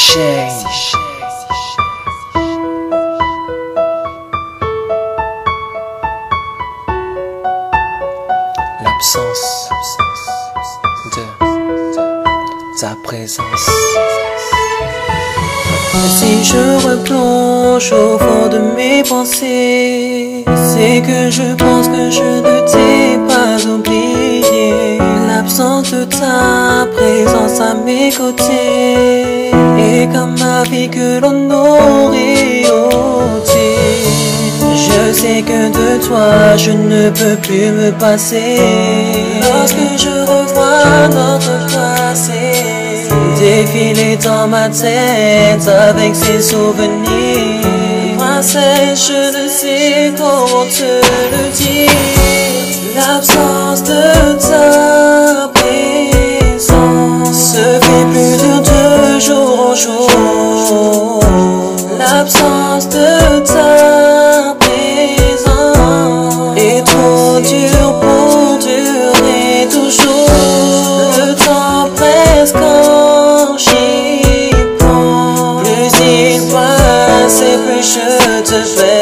Shane. L'absence de ta présence. Si je replonge au fond de mes pensées, c'est que je pense que je ne t'ai pas oublié. L'absence de ta présence à mes côtés est comme ma vie que l'on aurait ôtée. Je sais que de toi je ne peux plus me passer. Lorsque je revois notre passé défiler dans ma tête avec ses souvenirs, princesse, je ne sais comment te le dire. L'absence de ta présence se fait plus dur de jour en jour. L'absence de ta présence est trop dure pour durer toujours. Le temps presque quand j'y pense, plus il passe et plus je te fais.